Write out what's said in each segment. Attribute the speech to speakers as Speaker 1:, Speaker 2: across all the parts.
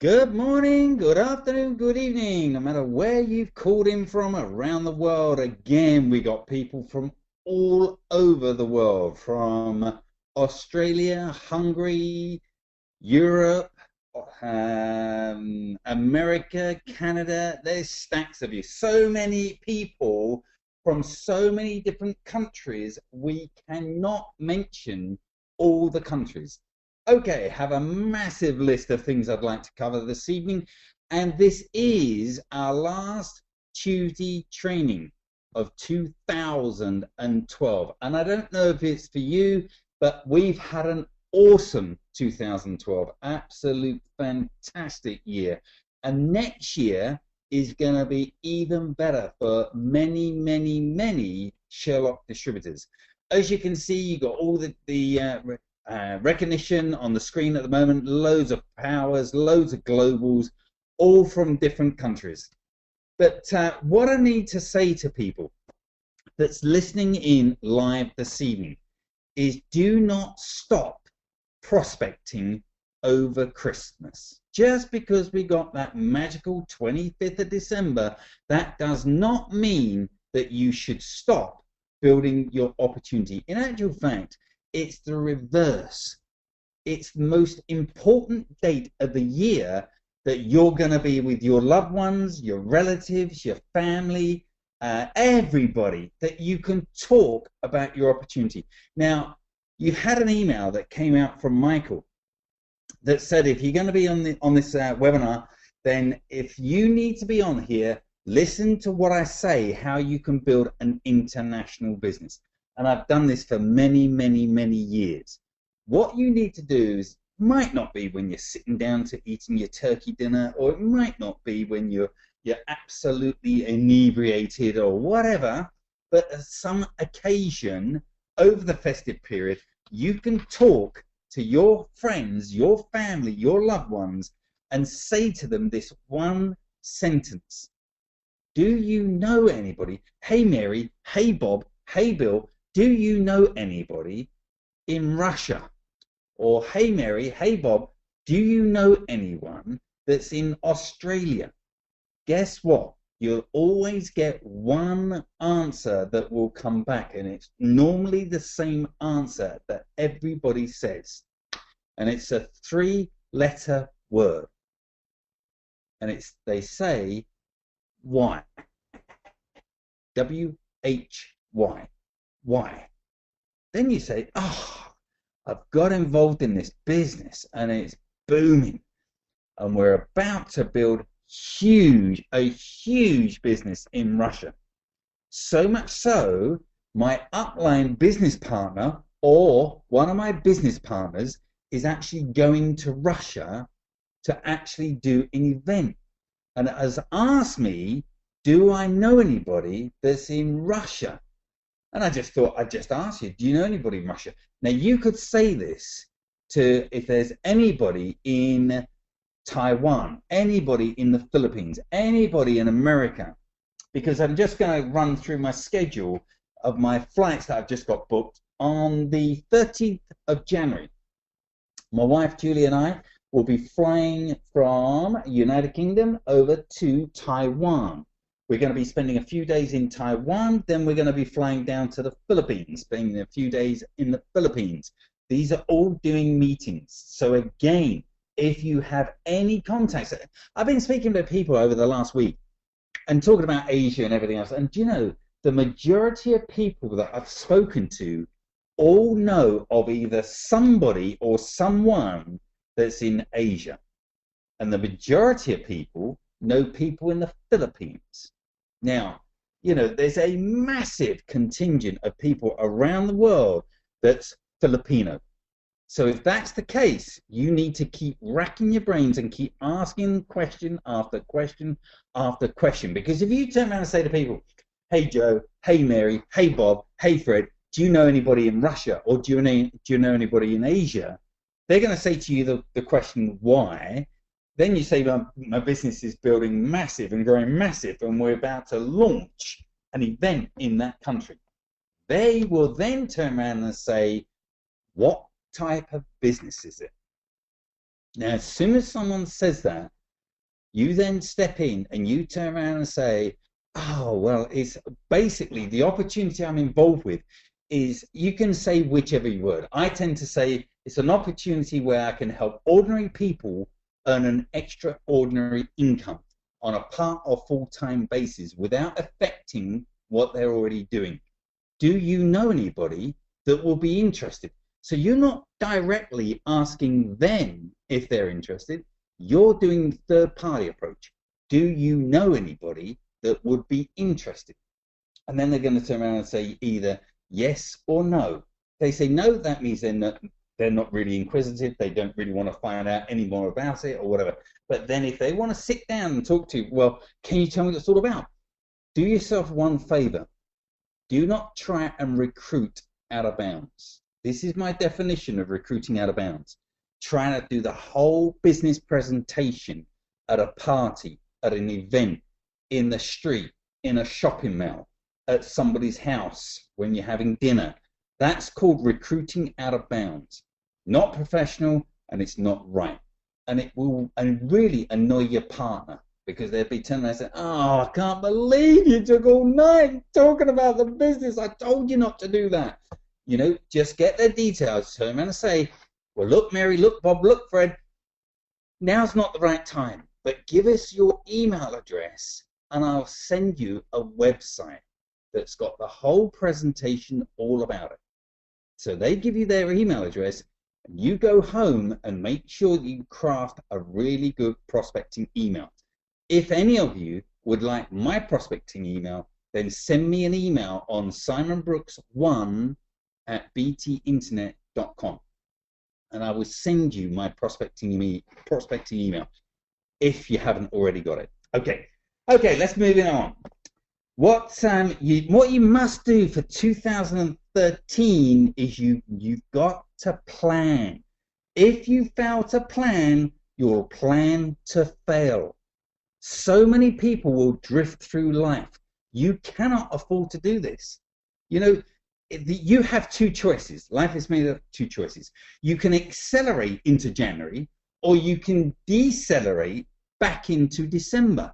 Speaker 1: Good morning, good afternoon, good evening, no matter where you've called in from around the world. Again, we got people from all over the world, from Australia, Hungary, Europe, America, Canada. There's stacks of you. So many people from so many different countries, we cannot mention all the countries. Okay, have a massive list of things I'd like to cover this evening, and this is our last Tuesday training of 2012. And I don't know if it's for you, but we've had an awesome 2012, absolute fantastic year. And next year is going to be even better for many, many, many Sherlock distributors. As you can see, you got all the recognition on the screen at the moment, loads of powers, loads of globals, all from different countries. But what I need to say to people that's listening in live this evening is do not stop prospecting over Christmas. Just because we got that magical 25th of December, that does not mean that you should stop building your opportunity. In actual fact, it's the reverse. It's the most important date of the year that you're going to be with your loved ones, your relatives, your family, everybody, that you can talk about your opportunity. Now, you've had an email that came out from Michael that said if you're going to be on this webinar, then if you need to be on here, listen to what I say, how you can build an international business. And I've done this for many, many, many years. What you need to do is, might not be when you're sitting down to eating your turkey dinner, or it might not be when you're absolutely inebriated or whatever, but at some occasion over the festive period, you can talk to your friends, your family, your loved ones, and say to them this one sentence. Do you know anybody? Hey Mary, hey Bob, hey Bill, do you know anybody in Russia? Or hey Mary, hey Bob, do you know anyone that's in Australia? Guess what? You'll always get one answer that will come back, and it's normally the same answer that everybody says. And it's a 3-letter word. And they say why. W-H-Y. Why? Then you say, oh, I've got involved in this business and it's booming. And we're about to build a huge business in Russia. So much so, my upline business partner or one of my business partners is actually going to Russia to actually do an event. And has asked me, do I know anybody that's in Russia? And I just thought I'd just ask you, do you know anybody in Russia? Now, you could say this to if there's anybody in Taiwan, anybody in the Philippines, anybody in America, because I'm just going to run through my schedule of my flights that I've just got booked. On the 13th of January, my wife Julie and I will be flying from United Kingdom over to Taiwan. We're going to be spending a few days in Taiwan, then we're going to be flying down to the Philippines, spending a few days in the Philippines. These are all doing meetings. So again, if you have any contacts, I've been speaking to people over the last week and talking about Asia and everything else, and do you know, the majority of people that I've spoken to all know of either somebody or someone that's in Asia. And the majority of people know people in the Philippines. Now, you know, there's a massive contingent of people around the world that's Filipino. So if that's the case, you need to keep racking your brains and keep asking question after question after question. Because if you turn around and say to people, hey Joe, hey Mary, hey Bob, hey Fred, do you know anybody in Russia, or do you know anybody in Asia? They're going to say to you the question, why? Then you say, my business is building massive and growing massive, and we're about to launch an event in that country. They will then turn around and say, what type of business is it? Now, as soon as someone says that, You then step in and you turn around and say, oh, well, it's basically the opportunity I'm involved with is, you can say whichever word. I tend to say it's an opportunity where I can help ordinary people earn an extraordinary income on a part or full-time basis without affecting what they're already doing. Do you know anybody that will be interested? So you're not directly asking them if they're interested. You're doing third-party approach. Do you know anybody that would be interested? And then they're going to turn around and say either yes or no. If they say no, that means they're not really inquisitive. They don't really want to find out any more about it or whatever. But then if they want to sit down and talk to you, well, can you tell me what it's all about? Do yourself one favor. Do not try and recruit out of bounds. This is my definition of recruiting out of bounds. Trying to do the whole business presentation at a party, at an event, in the street, in a shopping mall, at somebody's house, when you're having dinner. That's called recruiting out of bounds. Not professional, and it's not right. And it will really annoy your partner, because they'll be turning around and saying, oh, I can't believe you took all night talking about the business. I told you not to do that. You know, just get their details, turn around and say, well, look, Mary, look, Bob, look, Fred, now's not the right time, but give us your email address and I'll send you a website that's got the whole presentation all about it. So they give you their email address, and you go home and make sure that you craft a really good prospecting email. If any of you would like my prospecting email, then send me an email on simonbrooks1@btinternet.com, and I will send you my prospecting email if you haven't already got it. Okay, let's move on. What you must do for 2013 is you've got to plan. If you fail to plan, you'll plan to fail. So many people will drift through life. You cannot afford to do this. You know, you have two choices. Life is made of two choices. You can accelerate into January, or you can decelerate back into December.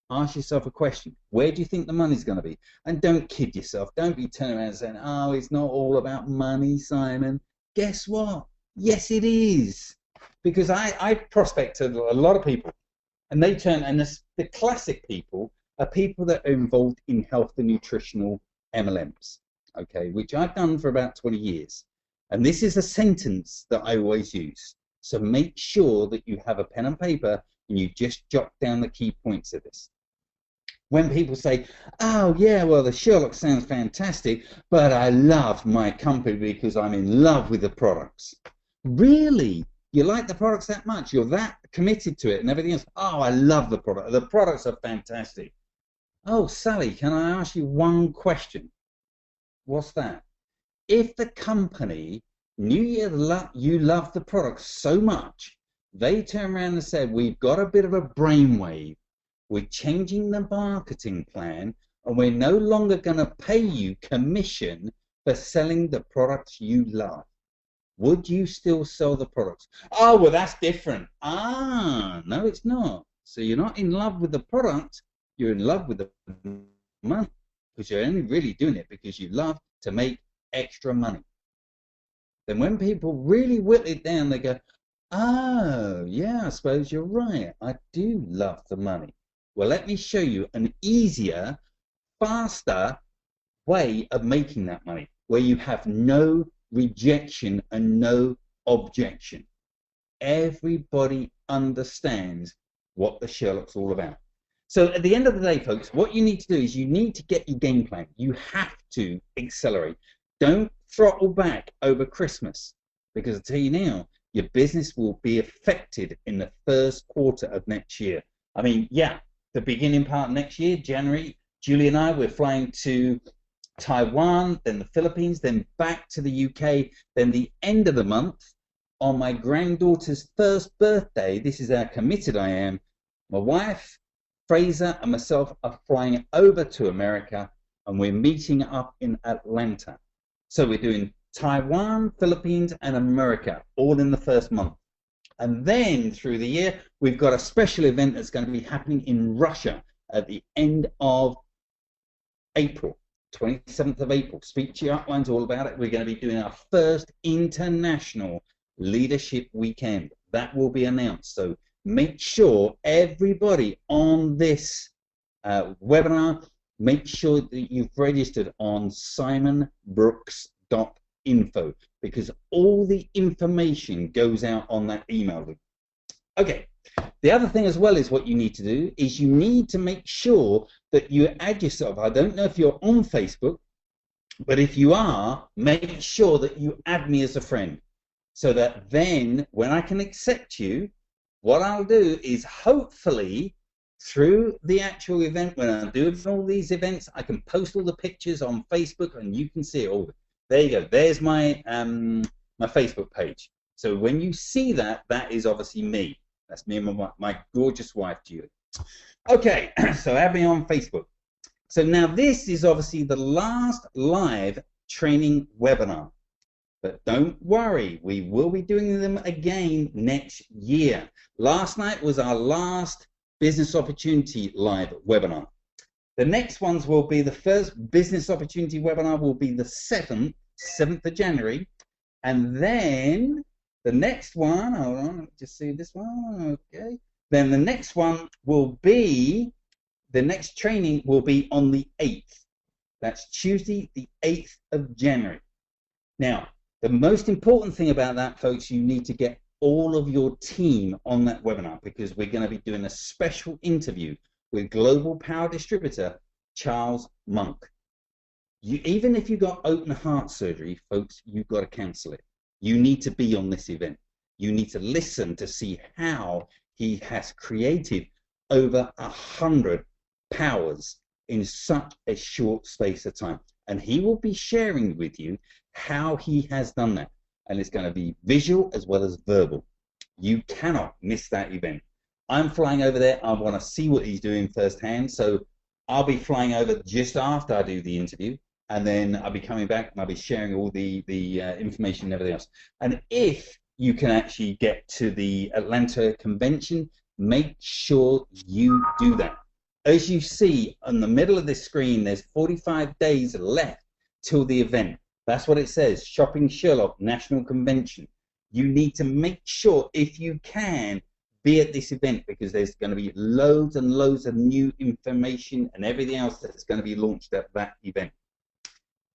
Speaker 1: Ask yourself a question. Where do you think the money's going to be? And don't kid yourself. Don't be turning around and saying, oh, it's not all about money, Simon. Guess what? Yes, it is. Because I prospected a lot of people, and they turn, and the classic people are people that are involved in health and nutritional MLMs, okay, which I've done for about 20 years. And this is a sentence that I always use. So make sure that you have a pen and paper and you just jot down the key points of this. When people say, oh yeah, well, the Sherlock sounds fantastic, but I love my company because I'm in love with the products. Really? You like the products that much? You're that committed to it and everything else? Oh, I love the product. The products are fantastic. Oh, Sally, can I ask you one question? What's that? If the company knew you love the products so much, they turn around and said, we've got a bit of a brainwave. We're changing the marketing plan, and we're no longer going to pay you commission for selling the products you love. Would you still sell the products? Oh, well, that's different. Ah, no, it's not. So you're not in love with the product. You're in love with the money, because you're only really doing it because you love to make extra money. Then when people really whittle it down, they go, oh, yeah, I suppose you're right. I do love the money. Well, let me show you an easier, faster way of making that money, where you have no rejection and no objection. Everybody understands what the Sherlock's all about. So at the end of the day, folks, what you need to do is you need to get your game plan. You have to accelerate. Don't throttle back over Christmas, because I tell you now, your business will be affected in the first quarter of next year. I mean, yeah, the beginning part of next year, January, Julie and I, we're flying to Taiwan, then the Philippines, then back to the UK, then the end of the month, on my granddaughter's first birthday, this is how committed I am, my wife, Fraser, and myself are flying over to America, and we're meeting up in Atlanta. So we're doing Taiwan, Philippines, and America, all in the first month. And then through the year, we've got a special event that's going to be happening in Russia at the end of April, 27th of April. Speak to your uplines all about it. We're going to be doing our first international leadership weekend. That will be announced. So make sure everybody on this webinar, make sure that you've registered on simonbrooks.info, because all the information goes out on that email. Okay, the other thing as well is what you need to do is you need to make sure that you add yourself. I don't know if you're on Facebook, but if you are, make sure that you add me as a friend, so that then when I can accept you, what I'll do is hopefully through the actual event, when I'm doing all these events, I can post all the pictures on Facebook and you can see it all. There you go. There's my my Facebook page. So when you see that, that is obviously me. That's me and my gorgeous wife, Julie. Okay, so add me on Facebook. So now this is obviously the last live training webinar. But don't worry, we will be doing them again next year. Last night was our last business opportunity live webinar. The next ones will be, the first business opportunity webinar will be the 7th of January. And then the next one, hold on, let me just see this one, okay. Then the next one will be, the next training will be on the 8th. That's Tuesday, the 8th of January. Now, the most important thing about that, folks, you need to get all of your team on that webinar, because we're going to be doing a special interview with Global Power Distributor Charles Monk. Even if you got open heart surgery, folks, you've got to cancel it. You need to be on this event. You need to listen to see how he has created over 100 powers in such a short space of time. And he will be sharing with you how he has done that. And it's going to be visual as well as verbal. You cannot miss that event. I'm flying over there. I want to see what he's doing firsthand. So I'll be flying over just after I do the interview. And then I'll be coming back and I'll be sharing all the information and everything else. And if you can actually get to the Atlanta convention, make sure you do that. As you see on the middle of this screen, there's 45 days left till the event. That's what it says, Shopping Sherlock National Convention. You need to make sure, if you can, be at this event, because there's going to be loads and loads of new information and everything else that's going to be launched at that event.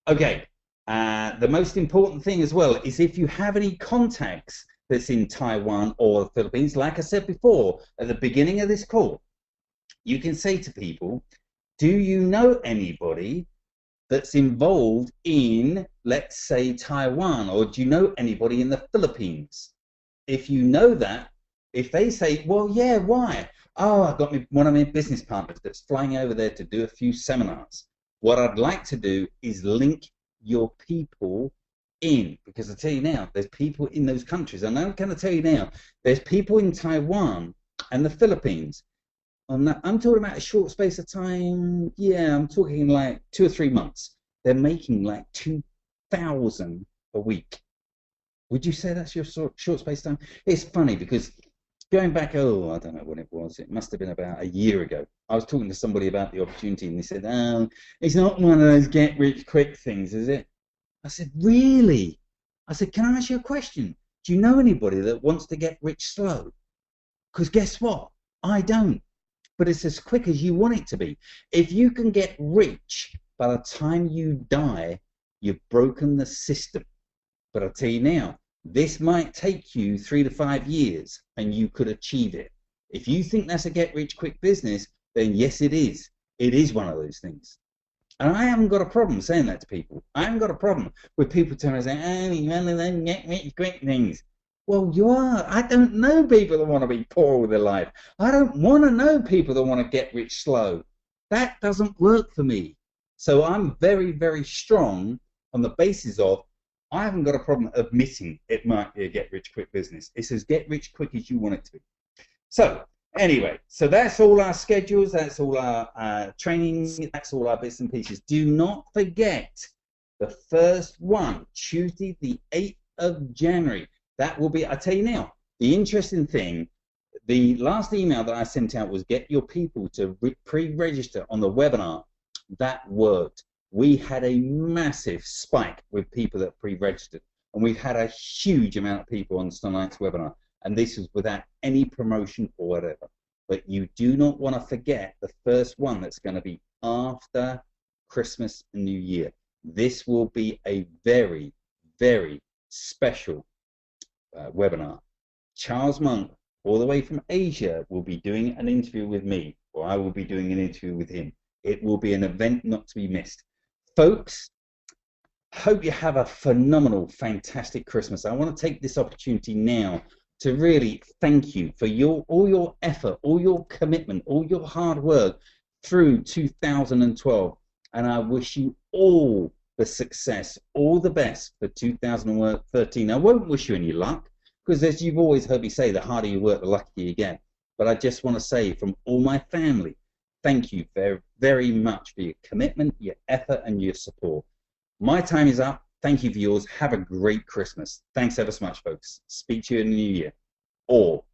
Speaker 1: Okay, the most important thing as well is if you have any contacts that's in Taiwan or the Philippines, like I said before at the beginning of this call, you can say to people, do you know anybody that's involved in, let's say, Taiwan, or do you know anybody in the Philippines? If you know that, if they say, well, yeah, why? Oh, I've got one of my business partners that's flying over there to do a few seminars. What I'd like to do is link your people in, because I tell you now, there's people in those countries, and I'm going to tell you now, there's people in Taiwan and the Philippines. I'm talking about a short space of time. Yeah, I'm talking like 2 or 3 months. They're making like 2,000 a week. Would you say that's your short space of time? It's funny because going back, oh, I don't know when it was. It must have been about a year ago. I was talking to somebody about the opportunity, and they said, oh, it's not one of those get-rich-quick things, is it? I said, really? I said, can I ask you a question? Do you know anybody that wants to get rich slow? Because guess what? I don't. But it's as quick as you want it to be. If you can get rich by the time you die, you've broken the system. But I'll tell you now, this might take you 3 to 5 years and you could achieve it. If you think that's a get-rich-quick business, then yes, it is. It is one of those things. And I haven't got a problem saying that to people. I haven't got a problem with people telling me, oh, you're one of them get-rich-quick things. Well, you are. I don't know people that want to be poor with their life. I don't want to know people that want to get rich slow. That doesn't work for me. So I'm very, very strong on the basis of I haven't got a problem admitting it might be a get-rich-quick business. It's as get-rich-quick as you want it to be. So anyway, so that's all our schedules. That's all our training. That's all our bits and pieces. Do not forget the first one, Tuesday, the 8th of January. That will be, I tell you now, The interesting thing, the last email that I sent out was get your people to pre-register on the webinar. That worked. We had a massive spike with people that pre-registered, and we've had a huge amount of people on tonight's webinar, and this was without any promotion or whatever. But you do not want to forget the first one that's going to be after Christmas and New Year. This will be a very, very special webinar. Charles Monk, all the way from Asia, will be doing an interview with me, or I will be doing an interview with him. It will be an event not to be missed. Folks, hope you have a phenomenal, fantastic Christmas. I want to take this opportunity now to really thank you for all your effort, all your commitment, all your hard work through 2012. And I wish you all the success, all the best for 2013. I won't wish you any luck, because as you've always heard me say, the harder you work, the luckier you get. But I just want to say from all my family, thank you very, very much for your commitment, your effort, and your support. My time is up. Thank you for yours. Have a great Christmas. Thanks ever so much, folks. Speak to you in the new year. Or